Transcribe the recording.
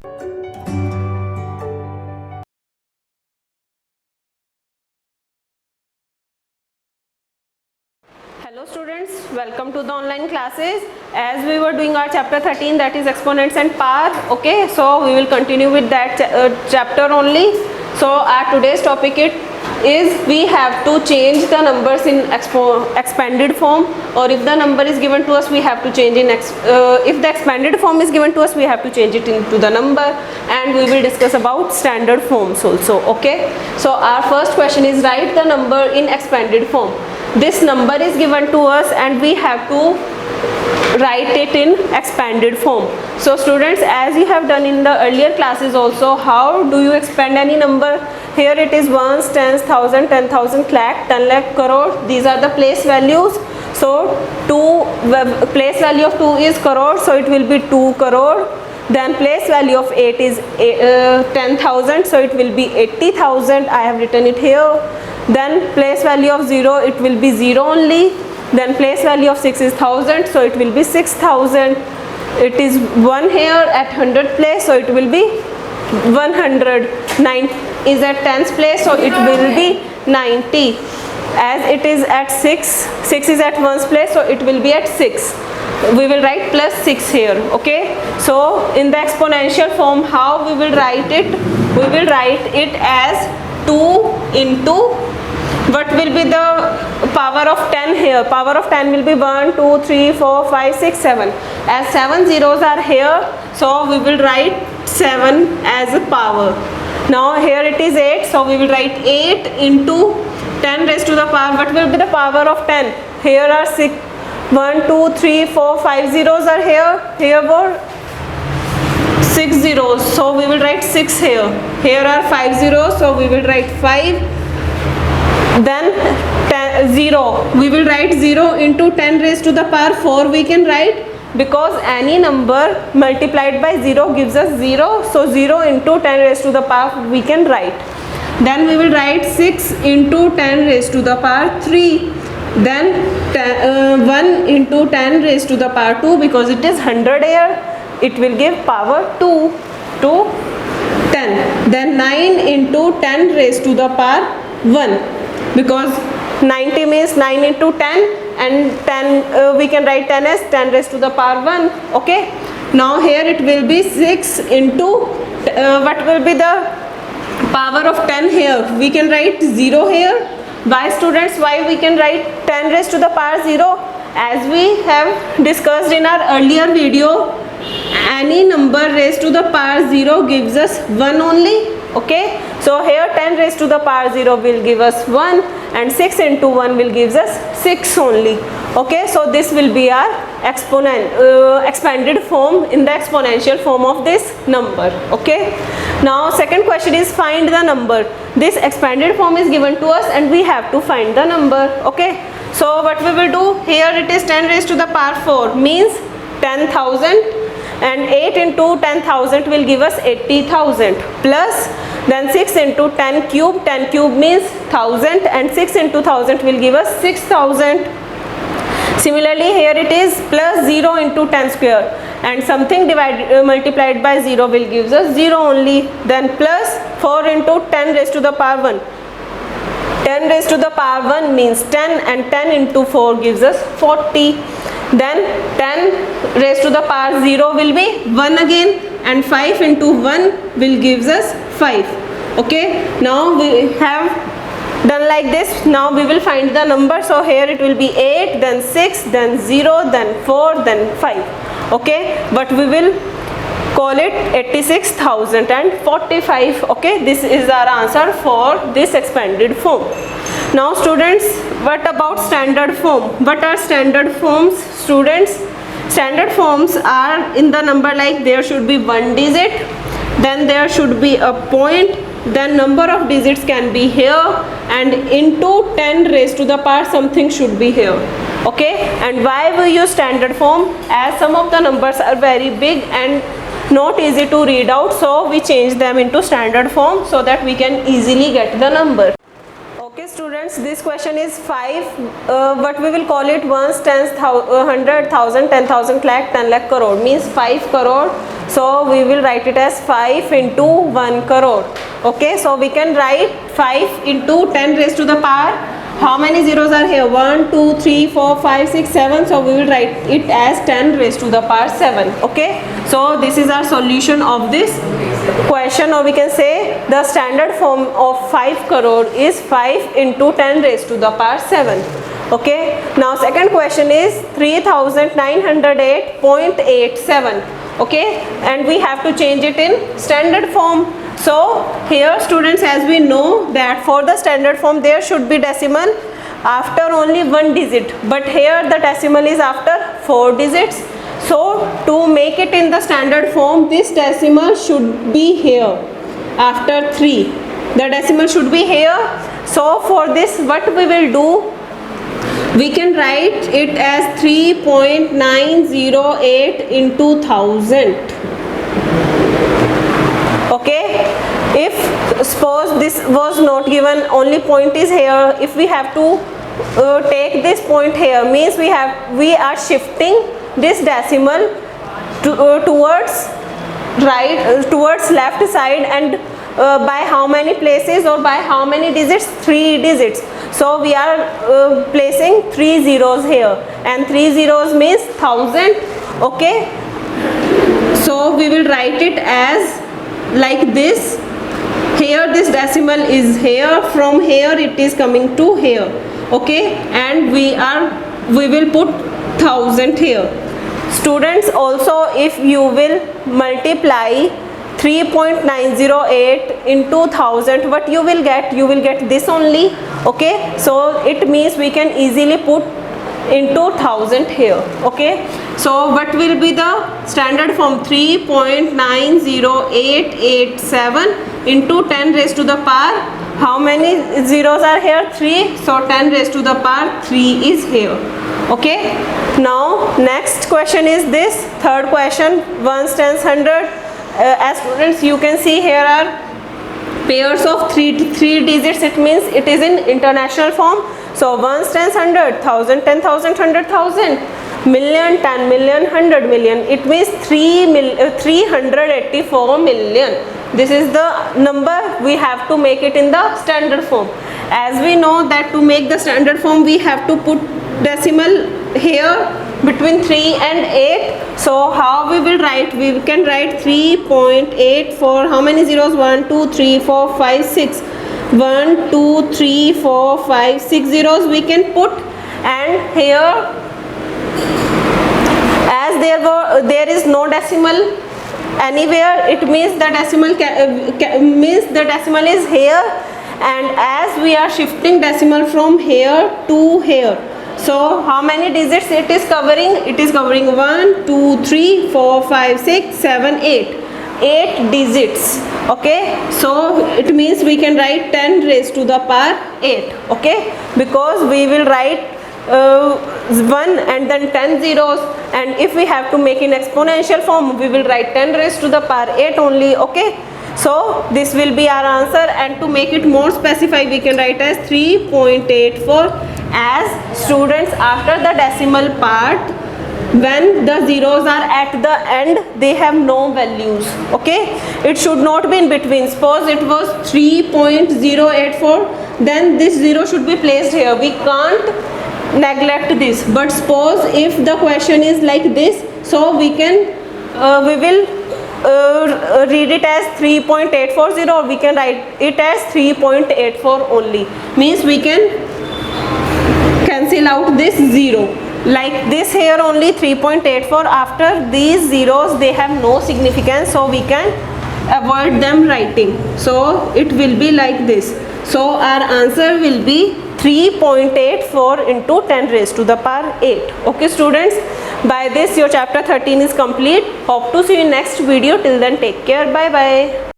Hello students, welcome to the online classes. As we were doing our chapter 13, that is exponents and power. Okay, so we will continue with that chapter only. So our today's topic is we have to change the numbers in expanded form, or if the number is given to us we have to change in if the expanded form is given to us we have to change it into the number, and we will discuss about standard forms also. Okay, so our first question is write the number in expanded form. This number is given to us and we have to write it in expanded form. So students, as you have done in the earlier classes also, how do you expand any number? Here it is ones, tens, thousand, 10,000, lakh, 10 lakh, crore. These are the place values. So place value of 2 is crore, so it will be 2 crore. Then place value of 8 is 10,000, so it will be 80,000. I have written it here. Then place value of 0, it will be 0 only. Then place value of 6 is 1000, so it will be 6000. It is 1 here at 100th place, so it will be 100. 9 is at 10th place, so it will be 90. As it is at 6 is at 1st place, so it will be at 6. We will write plus 6 here. Okay, so in the exponential form, how we will write it? We will write it as 2 into what will be the power of 10 here? Power of 10 will be 1, 2, 3, 4, 5, 6, 7. As 7 zeros are here, so we will write 7 as a power. Now here it is 8, so we will write 8 into 10 raised to the power. What will be the power of 10? Here are 6, 1, 2, 3, 4, 5 zeros are here. Here were 6 zeros, so we will write 6 here. Here are 5 zeros, so we will write 5. Then 0, we will write 0 into 10 raised to the power 4 we can write, because any number multiplied by 0 gives us 0, so 0 into 10 raised to the power we can write. Then we will write 6 into 10 raised to the power 3. Then 1 into 10 raised to the power 2, because it is 100 here, it will give power 2 to 10. Then 9 into 10 raised to the power 1, because 90 means 9 into 10, and 10 we can write 10 as 10 raised to the power 1. Okay, now here it will be 6 into what will be the power of 10 here? We can write 0 here. Why students? Why we can write 10 raised to the power 0? As we have discussed in our earlier video, any number raised to the power 0 gives us 1 only. Okay, so here 10 raised to the power 0 will give us 1, and 6 into 1 will give us 6 only. Okay, so this will be our expanded form in the exponential form of this number. Okay, now second question is find the number. This expanded form is given to us and we have to find the number. Okay, so what we will do, here it is 10 raised to the power 4 means 10,000, and 8 into 10,000 will give us 80,000, plus then 6 into 10 cube means 1000, and 6 into 1000 will give us 6,000. Similarly here it is plus 0 into 10 square, and something multiplied by 0 will give us 0 only. Then plus 4 into 10 raised to the power 1. 10 raised to the power 1 means 10, and 10 into 4 gives us 40. Then 10 raised to the power 0 will be 1 again, and 5 into 1 will gives us 5. Okay, now we have done like this. Now we will find the number. So here it will be 8, then 6, then 0, then 4, then 5. Okay, but we will call it 86,045. Okay, this is our answer for this expanded form. Now students, what about standard form? What are standard forms, students? Standard forms are in the number like there should be 1 digit, then there should be a point, then number of digits can be here, and into 10 raised to the power something should be here. Okay, and why we use standard form? As some of the numbers are very big and not easy to read out, so we change them into standard form so that we can easily get the number. Okay students, this question is 5, but we will call it ones, tens, 100,000, 10,000 lakh, 10 lakh crore, means 5 crore. So we will write it as 5 into 1 crore. Okay, so we can write 5 into 10 raised to the power. How many zeros are here? 1, 2, 3, 4, 5, 6, 7. So we will write it as 10 raised to the power 7. Okay, so this is our solution of this question, or we can say the standard form of 5 crore is 5 into 10 raised to the power 7. Okay, now second question is 3908.87. okay, and we have to change it in standard form. So here students, as we know that for the standard form there should be decimal after only one digit, but here the decimal is after 4 digits. So to make it in the standard form, this decimal should be here after 3. The decimal should be here. So for this, what we will do, we can write it as 3.908 into 1000. Okay, if suppose this was not given, only point is here, if we have to take this point here, means we are shifting this decimal towards towards left side, and by how many places or by how many digits? 3 digits. So we are placing 3 zeros here, and 3 zeros means 1000. Okay, so we will write it as like this. Here this decimal is here, from here it is coming to here. Okay, and we will put 1000 here. Students, also if you will multiply 3.908 into 1000, what you will get? You will get this only. Okay, so it means we can easily put into 1000 here. Okay, so what will be the standard form? 3.90887 into 10 raised to the power, how many zeros are here? 3. So 10 raised to the power 3 is here. Okay, now next question is this third question, ones, tens, 100. As students, you can see here are pairs of 3 digits. It means it is in international form. So ones, tens, 100, 1000, 10,000, 100,000, million, 10 million, 100 million. It means 384 million. This is the number we have to make it in the standard form. As we know that to make the standard form, we have to put decimal here between 3 and 8. So how we will write? We can write 3.84. How many zeros? 1, 2, 3, 4, 5, 6. 1, 2, 3, 4, 5, 6 zeros we can put, and here as there is no decimal anywhere, it means the decimal is here, and as we are shifting decimal from here to here, so how many digits it is covering? It is covering 1, 2, 3, 4, 5, 6, 7, 8. 8 digits. Okay, so it means we can write 10 raised to the power 8. Okay, because we will write 1 and then 10 zeros, and if we have to make in exponential form, we will write 10 raised to the power 8 only. Okay, so this will be our answer, and to make it more specified, we can write as 3.84. as students, after the decimal part, when the zeros are at the end, they have no values. Okay, it should not be in between. Suppose it was 3.084, then this zero should be placed here. We can't neglect this. But suppose if the question is like this, so we will read it as 3.840, or we can write it as 3.84 only. Means we can cancel out this 0. Like this here only 3.84. After these zeros, they have no significance, so we can avoid them writing. So it will be like this. So our answer will be 3.84 into 10 raised to the power 8. Okay students, by this your chapter 13 is complete. Hope to see you in next video. Till then, take care. Bye bye.